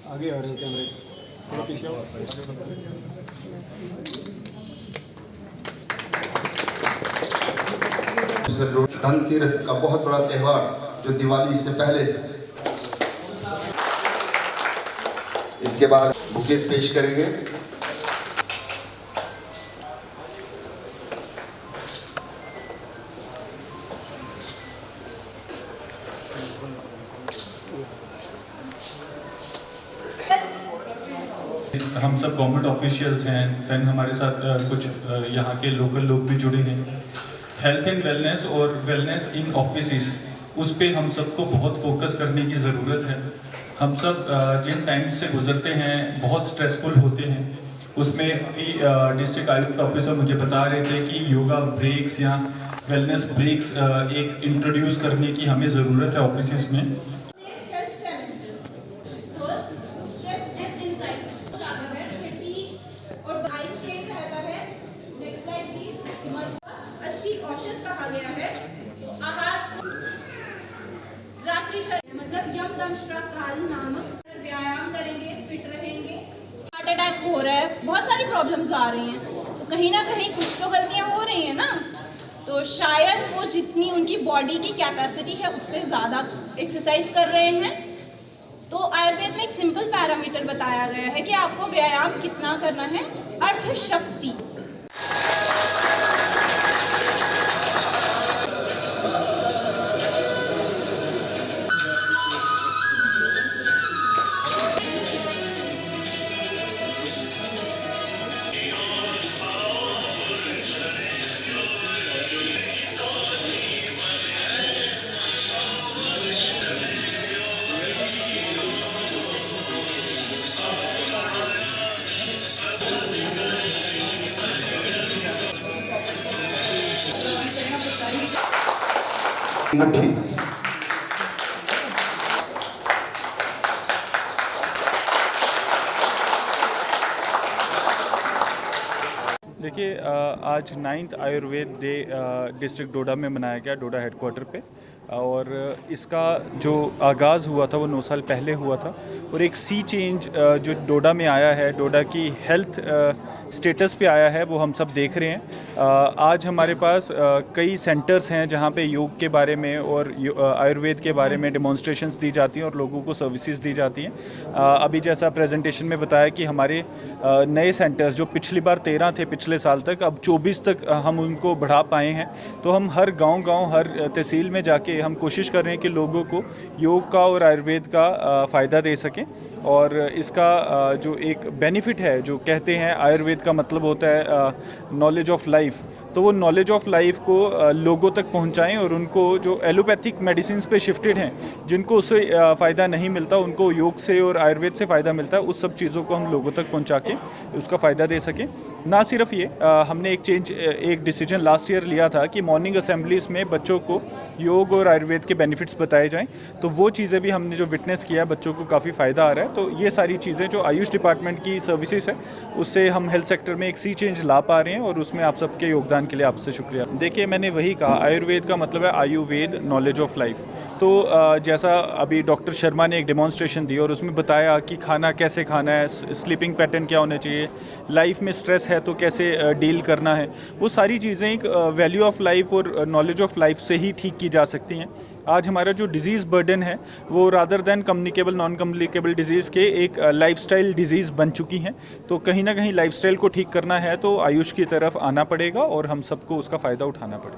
आगे आ रहे हो कैमरे थोड़ा पीछे आओ। धनतेरस का बहुत बड़ा त्यौहार जो दिवाली से पहले, इसके बाद बुकेस पेश करेंगे। हम सब गवर्नमेंट ऑफिशियल्स हैं, देन हमारे साथ कुछ यहाँ के लोकल लोग भी जुड़े हैं। हेल्थ एंड वेलनेस और वेलनेस इन ऑफिसेस, उस पे हम सबको बहुत फोकस करने की ज़रूरत है। हम सब जिन टाइम से गुजरते हैं बहुत स्ट्रेसफुल होते हैं, उसमें अभी डिस्ट्रिक्ट आयुक्त ऑफिसर मुझे बता रहे थे कि योगा ब्रेक्स या वेलनेस ब्रेक्स एक इंट्रोड्यूस करने की हमें ज़रूरत है ऑफिसेस में। अच्छी औषध कहा गया है। तो आहार रात्रि मतलब यम दंष्ट्रा काल नामक व्यायाम करेंगे, फिट रहेंगे। हार्ट अटैक हो रहा है, बहुत सारी प्रॉब्लम्स आ रही हैं, तो कहीं ना कहीं कुछ तो गलतियां हो रही हैं ना। तो शायद वो जितनी उनकी बॉडी की कैपेसिटी है उससे ज़्यादा एक्सरसाइज कर रहे हैं। तो आयुर्वेद में एक सिंपल पैरामीटर बताया गया है कि आपको व्यायाम कितना करना है। अर्थ शक्ति, मुट्ठी देखिए, आज 9th आयुर्वेद डे डिस्ट्रिक्ट डोडा में मनाया गया, डोडा हेडक्वार्टर पे। और इसका जो आगाज़ हुआ था वो 9 साल पहले हुआ था। और एक सी चेंज जो डोडा में आया है, डोडा की हेल्थ स्टेटस पे आया है, वो हम सब देख रहे हैं। आज हमारे पास कई सेंटर्स हैं जहाँ पे योग के बारे में और आयुर्वेद के बारे में डेमोन्स्ट्रेशंस दी जाती हैं और लोगों को सर्विसेज दी जाती हैं। अभी जैसा प्रेजेंटेशन में बताया कि हमारे नए सेंटर्स जो पिछली बार 13 थे पिछले साल तक, अब 24 तक हम उनको बढ़ा पाए हैं। तो हम हर गांव हर तहसील में जाके हम कोशिश कर रहे हैं कि लोगों को योग का और आयुर्वेद का फ़ायदा दे सकें। और इसका जो एक बेनिफिट है, जो कहते हैं आयुर्वेद का मतलब होता है नॉलेज ऑफ लाइफ, तो वो नॉलेज ऑफ लाइफ को लोगों तक पहुंचाएं और उनको जो एलोपैथिक मेडिसिन पे शिफ्टेड हैं, जिनको उससे फ़ायदा नहीं मिलता, उनको योग से और आयुर्वेद से फ़ायदा मिलता है, उस सब चीज़ों को हम लोगों तक पहुंचा के उसका फ़ायदा दे सकें। ना सिर्फ ये, हमने एक डिसीजन लास्ट ईयर लिया था कि मॉर्निंग असेंबलीज़ में बच्चों को योग और आयुर्वेद के बेनिफिट्स बताए जाएँ। तो वो चीज़ें भी हमने जो विटनेस किया है, बच्चों को काफ़ी फ़ायदा आ रहा है। तो ये सारी चीज़ें जो आयुष डिपार्टमेंट की सर्विसेज है, उससे हम हेल्थ सेक्टर में एक सी चेंज ला पा रहे हैं और उसमें आप सबके योगदान के लिए आपसे शुक्रिया। देखिए, मैंने वही कहा, आयुर्वेद का मतलब है आयुर्वेद, नॉलेज ऑफ लाइफ। तो जैसा अभी डॉक्टर शर्मा ने एक डेमोन्स्ट्रेशन दी और उसमें बताया कि खाना कैसे खाना है, स्लीपिंग पैटर्न क्या होना चाहिए, लाइफ में स्ट्रेस है तो कैसे डील करना है, वो सारी चीज़ें एक वैल्यू ऑफ लाइफ और नॉलेज ऑफ लाइफ से ही ठीक की जा सकती हैं। आज हमारा जो डिज़ीज़ बर्डन है वो rather than communicable non communicable disease के एक लाइफस्टाइल डिजीज़ बन चुकी हैं। तो कहीं ना कहीं लाइफस्टाइल को ठीक करना है तो आयुष की तरफ आना पड़ेगा और हम सबको उसका फ़ायदा उठाना पड़ेगा।